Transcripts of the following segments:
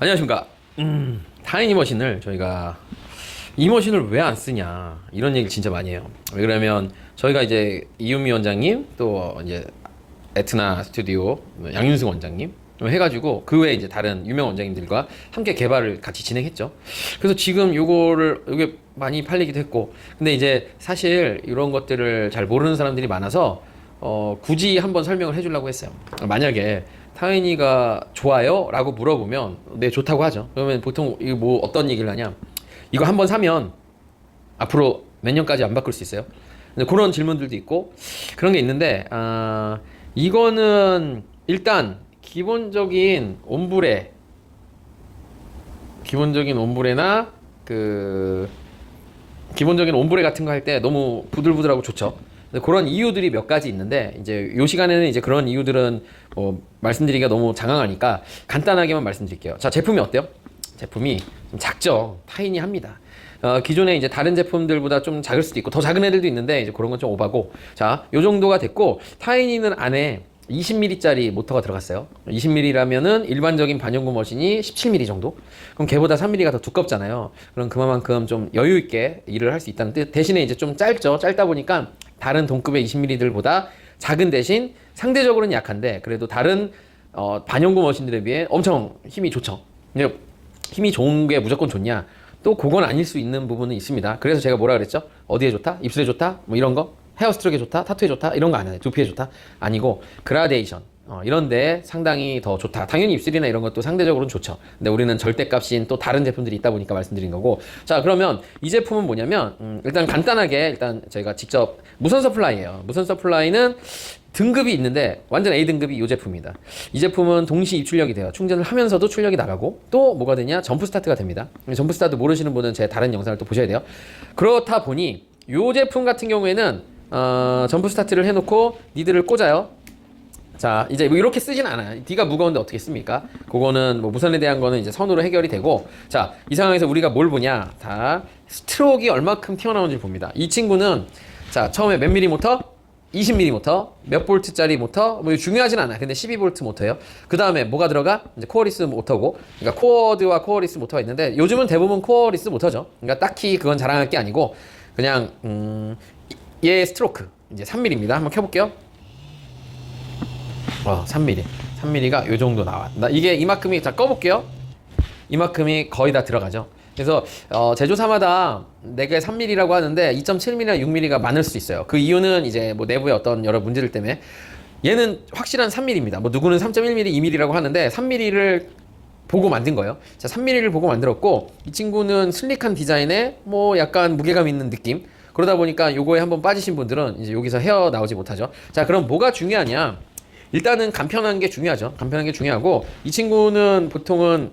안녕하십니까. 타이니 머신을 저희가 이 머신을 왜 안 쓰냐 이런 얘기를 진짜 많이 해요. 왜 그러면 저희가 이제 이윤미 원장님 또 이제 에트나 스튜디오 양윤승 원장님 해가지고 그 외에 이제 다른 유명 원장님들과 함께 개발을 같이 진행했죠. 그래서 지금 요게 많이 팔리기도 했고, 근데 이제 사실 이런 것들을 잘 모르는 사람들이 많아서 굳이 한번 설명을 해주려고 했어요. 만약에 타이니가 좋아요? 라고 물어보면 네 좋다고 하죠. 그러면 보통 이거 뭐 어떤 얘기를 하냐, 이거 한번 사면 앞으로 몇 년까지 안 바꿀 수 있어요? 근데 그런 질문들도 있고 그런 게 있는데, 이거는 일단 기본적인 옴브레나 기본적인 옴브레 같은 거 할 때 너무 부들부들하고 좋죠. 그런 이유들이 몇 가지 있는데, 이제 요 시간에는 이제 그런 이유들은 말씀드리기가 너무 장황하니까 간단하게만 말씀드릴게요. 자, 제품이 어때요? 제품이 좀 작죠. 타이니 합니다. 기존에 이제 다른 제품들보다 좀 작을 수도 있고 더 작은 애들도 있는데 이제 그런 건 좀 오바고, 자, 요 정도가 됐고, 타이니는 안에 20mm짜리 모터가 들어갔어요. 20mm라면은 일반적인 반영구 머신이 17mm 정도? 그럼 걔보다 3mm가 더 두껍잖아요. 그럼 그만큼 좀 여유 있게 일을 할 수 있다는 뜻. 대신에 이제 좀 짧죠. 짧다 보니까 다른 동급의 20mm들보다 작은 대신 상대적으로는 약한데, 그래도 다른 반영구 머신들에 비해 엄청 힘이 좋죠. 근데 힘이 좋은 게 무조건 좋냐? 또 그건 아닐 수 있는 부분은 있습니다. 그래서 제가 뭐라 그랬죠? 어디에 좋다? 입술에 좋다? 뭐 이런 거? 헤어스트럭에 좋다? 타투에 좋다? 이런 거 아니에요. 두피에 좋다? 아니고 그라데이션 이런데 상당히 더 좋다. 당연히 입술이나 이런 것도 상대적으로는 좋죠. 근데 우리는 절대값인 또 다른 제품들이 있다 보니까 말씀드린 거고. 자, 그러면 이 제품은 뭐냐면 일단 간단하게 일단 저희가 직접 무선 서플라이예요. 무선 서플라이는 등급이 있는데 완전 A등급이 이 제품입니다. 이 제품은 동시 입출력이 돼요. 충전을 하면서도 출력이 나가고, 또 뭐가 되냐? 점프 스타트가 됩니다. 점프 스타트 모르시는 분은 제 다른 영상을 또 보셔야 돼요. 그렇다 보니 이 제품 같은 경우에는 점프 스타트를 해놓고 니들을 꽂아요. 자, 이제 뭐 이렇게 쓰진 않아요. D가 무거운데 어떻게 씁니까? 그거는 뭐 무선에 대한 거는 이제 선으로 해결이 되고, 자, 이 상황에서 우리가 뭘 보냐? 다 스트로크가 얼마큼 튀어나오는지 봅니다. 이 친구는 자, 처음에 몇 미리 모터? 20mm 모터, 몇 볼트짜리 모터, 뭐 중요하진 않아요. 근데 12V 모터예요. 그 다음에 뭐가 들어가? 이제 코어리스 모터고, 그러니까 코어드와 코어리스 모터가 있는데 요즘은 대부분 코어리스 모터죠. 그러니까 딱히 그건 자랑할 게 아니고 그냥 얘 스트로크 이제 3mm입니다. 한번 켜볼게요. 3mm. 3mm가 요 정도 나와. 이게 이만큼이, 자, 꺼볼게요. 이만큼이 거의 다 들어가죠. 그래서 제조사마다 내게 3mm라고 하는데 2.7mm나 6mm가 많을 수 있어요. 그 이유는 이제 뭐 내부의 어떤 여러 문제들 때문에. 얘는 확실한 3mm입니다. 뭐 누구는 3.1mm, 2mm라고 하는데 3mm를 보고 만든 거예요. 자, 3mm를 보고 만들었고, 이 친구는 슬릭한 디자인에 뭐 약간 무게감 있는 느낌. 그러다 보니까 요거에 한번 빠지신 분들은 이제 여기서 헤어 나오지 못하죠. 자, 그럼 뭐가 중요하냐? 일단은 간편한 게 중요하죠. 간편한 게 중요하고, 이 친구는 보통은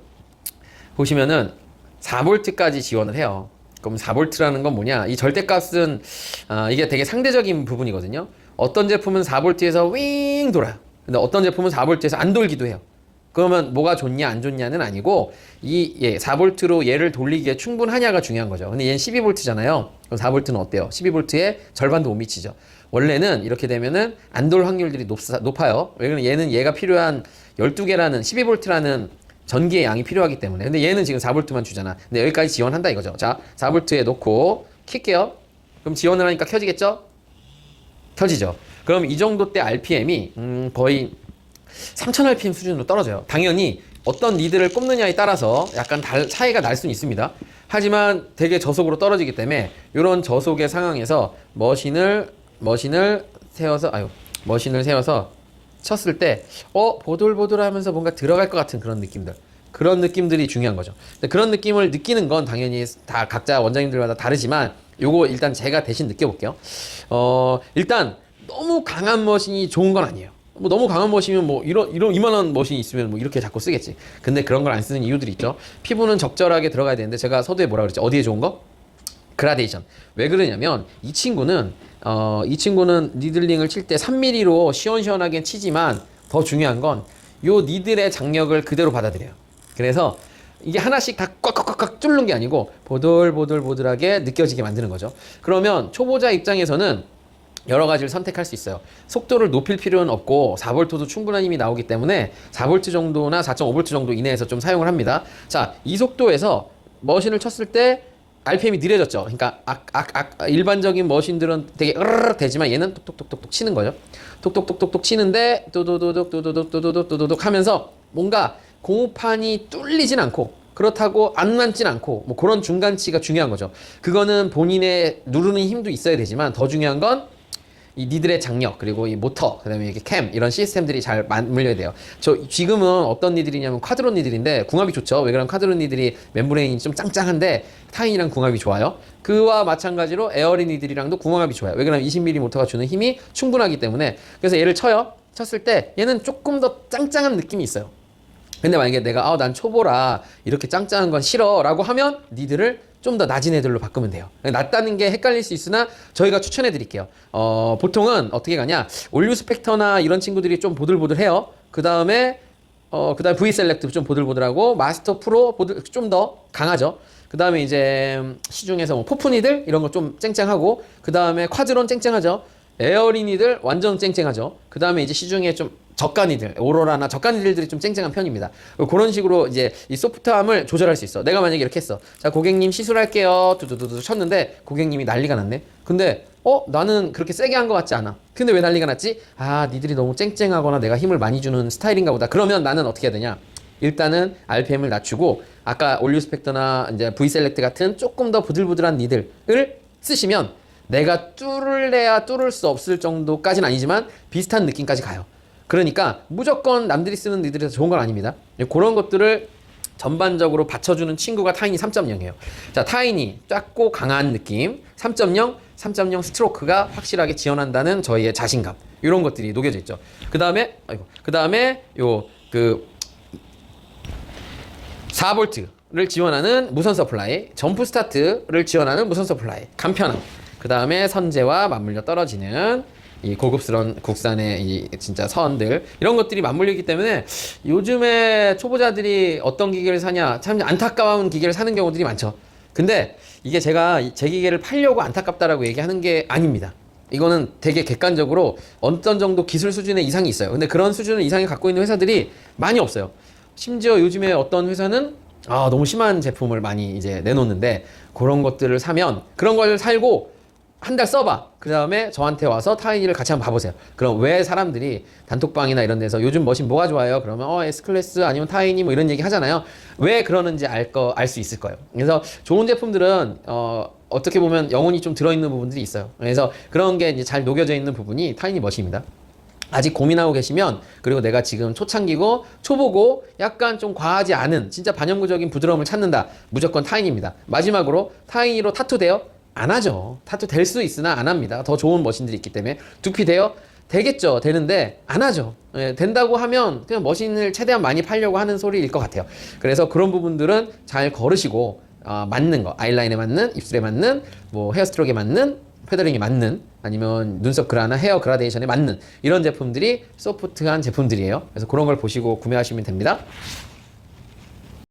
보시면은 4V까지 지원을 해요. 그럼 4V라는 건 뭐냐? 이 절대값은 이게 되게 상대적인 부분이거든요. 어떤 제품은 4V에서 윙 돌아요. 근데 어떤 제품은 4V에서 안 돌기도 해요. 그러면 뭐가 좋냐 안 좋냐는 아니고, 4V로 얘를 돌리기에 충분하냐가 중요한 거죠. 근데 얘는 12V잖아요. 그럼 4V는 어때요? 12V의 절반도 못 미치죠. 원래는 이렇게 되면은 안 돌 확률들이 높아요. 왜냐면 얘는 얘가 필요한 12개라는 12V라는 전기의 양이 필요하기 때문에. 근데 얘는 지금 4V만 주잖아. 근데 여기까지 지원한다 이거죠. 자, 4V에 놓고 킬게요. 그럼 지원을 하니까 켜지겠죠? 켜지죠. 그럼 이 정도 때 RPM이 거의 3000rpm 수준으로 떨어져요. 당연히 어떤 리드를 꼽느냐에 따라서 약간 차이가 날 수는 있습니다. 하지만 되게 저속으로 떨어지기 때문에 이런 저속의 상황에서 머신을 세워서 쳤을 때 보들보들하면서 뭔가 들어갈 것 같은 그런 느낌들, 그런 느낌들이 중요한 거죠. 근데 그런 느낌을 느끼는 건 당연히 다 각자 원장님들마다 다르지만 요거 일단 제가 대신 느껴볼게요. 일단 너무 강한 머신이 좋은 건 아니에요. 뭐 너무 강한 머신이면 뭐 이만한 머신이 있으면 뭐 이렇게 자꾸 쓰겠지. 근데 그런 걸 안 쓰는 이유들이 있죠. 피부는 적절하게 들어가야 되는데, 제가 서두에 뭐라 그랬지? 어디에 좋은 거? 그라데이션. 왜 그러냐면 이 친구는 니들링을 칠 때 3mm로 시원시원하게 치지만 더 중요한 건 요 니들의 장력을 그대로 받아들여요. 그래서 이게 하나씩 다 꽉꽉꽉꽉 뚫는 게 아니고 보들보들보들하게 느껴지게 만드는 거죠. 그러면 초보자 입장에서는 여러 가지를 선택할 수 있어요. 속도를 높일 필요는 없고 4V도 충분한 힘이 나오기 때문에 4V 정도나 4.5V 정도 이내에서 좀 사용을 합니다. 자, 이 속도에서 머신을 쳤을 때 RPM이 느려졌죠. 그러니까 일반적인 머신들은 되게 으르르 되지만 얘는 톡톡톡톡톡 치는 거죠. 톡톡톡톡톡 치는데 또도도독 하면서 뭔가 공호판이 뚫리진 않고 그렇다고 안 남진 않고 뭐 그런 중간치가 중요한 거죠. 그거는 본인의 누르는 힘도 있어야 되지만 더 중요한 건 이 니들의 장력 그리고 이 모터 그다음에 이렇게 캠 이런 시스템들이 잘 맞물려야 돼요. 저 지금은 어떤 니들이냐면 쿼드로 니들인데 궁합이 좋죠. 왜 그러면 쿼드로 니들이 멤브레인이 좀 짱짱한데 타인이랑 궁합이 좋아요. 그와 마찬가지로 에어리 니들이랑도 궁합이 좋아요. 왜 그러면 20mm 모터가 주는 힘이 충분하기 때문에. 그래서 얘를 쳤을 때 얘는 조금 더 짱짱한 느낌이 있어요. 근데 만약에 내가 난 초보라 이렇게 짱짱한 건 싫어 라고 하면 니들을 좀 더 낮은 애들로 바꾸면 돼요. 낮다는 게 헷갈릴 수 있으나 저희가 추천해 드릴게요. 보통은 어떻게 가냐, 올류 스펙터나 이런 친구들이 좀 보들보들해요. 그 다음에 V 셀렉트 좀 보들보들하고 마스터 프로 좀 더 강하죠. 그 다음에 이제 시중에서 뭐 포프니들 이런 거 좀 쨍쨍하고, 그 다음에 쿼드론 쨍쨍하죠. 에어리니들 완전 쨍쨍하죠. 그 다음에 이제 시중에 좀 저가니들, 오로라나 저가니들이 좀 쨍쨍한 편입니다. 그런 식으로 이제 이 소프트함을 조절할 수 있어. 내가 만약에 이렇게 했어. 자, 고객님 시술할게요. 두두두두 쳤는데 고객님이 난리가 났네. 근데 나는 그렇게 세게 한 것 같지 않아. 근데 왜 난리가 났지? 니들이 너무 쨍쨍하거나 내가 힘을 많이 주는 스타일인가 보다. 그러면 나는 어떻게 해야 되냐? 일단은 RPM을 낮추고 아까 올류 스펙터나 이제 V 셀렉트 같은 조금 더 부들부들한 니들을 쓰시면 내가 뚫을래야 뚫을 수 없을 정도까지는 아니지만 비슷한 느낌까지 가요. 그러니까 무조건 남들이 쓰는 니들이 더 좋은 건 아닙니다. 그런 것들을 전반적으로 받쳐주는 친구가 타이니 3.0이에요. 자, 타이니 작고 강한 느낌 3.0 스트로크가 확실하게 지원한다는 저희의 자신감, 이런 것들이 녹여져 있죠. 그 다음에 4V를 지원하는 무선 서플라이, 점프 스타트를 지원하는 무선 서플라이, 간편함, 그 다음에 선재와 맞물려 떨어지는 이 고급스러운 국산의 이 진짜 선들, 이런 것들이 맞물리기 때문에 요즘에 초보자들이 어떤 기계를 사냐, 참 안타까운 기계를 사는 경우들이 많죠. 근데 이게 제가 제 기계를 팔려고 안타깝다라고 얘기하는 게 아닙니다. 이거는 되게 객관적으로 어떤 정도 기술 수준의 이상이 있어요. 근데 그런 수준의 이상을 갖고 있는 회사들이 많이 없어요. 심지어 요즘에 어떤 회사는 너무 심한 제품을 많이 이제 내놓는데, 그런 것들을 사면, 그런 걸 살고 한 달 써봐. 그 다음에 저한테 와서 타이니를 같이 한번 봐보세요. 그럼 왜 사람들이 단톡방이나 이런 데서 요즘 머신 뭐가 좋아요? 그러면 S클래스 아니면 타이니 뭐 이런 얘기 하잖아요. 왜 그러는지 알 수 있을 거예요. 그래서 좋은 제품들은 어떻게 보면 영혼이 좀 들어있는 부분들이 있어요. 그래서 그런 게 이제 잘 녹여져 있는 부분이 타이니 머신입니다. 아직 고민하고 계시면, 그리고 내가 지금 초창기고 초보고 약간 좀 과하지 않은 진짜 반영구적인 부드러움을 찾는다, 무조건 타이니입니다. 마지막으로, 타이니로 타투 돼요? 안 하죠. 타투 될 수 있으나 안 합니다. 더 좋은 머신들이 있기 때문에. 두피 돼요? 되겠죠. 되는데 안 하죠. 된다고 하면 그냥 머신을 최대한 많이 팔려고 하는 소리일 것 같아요. 그래서 그런 부분들은 잘 거르시고 맞는 거, 아이라인에 맞는, 입술에 맞는, 뭐 헤어스트로크에 맞는, 페더링에 맞는, 아니면 눈썹 그라나 헤어 그라데이션에 맞는 이런 제품들이 소프트한 제품들이에요. 그래서 그런 걸 보시고 구매하시면 됩니다.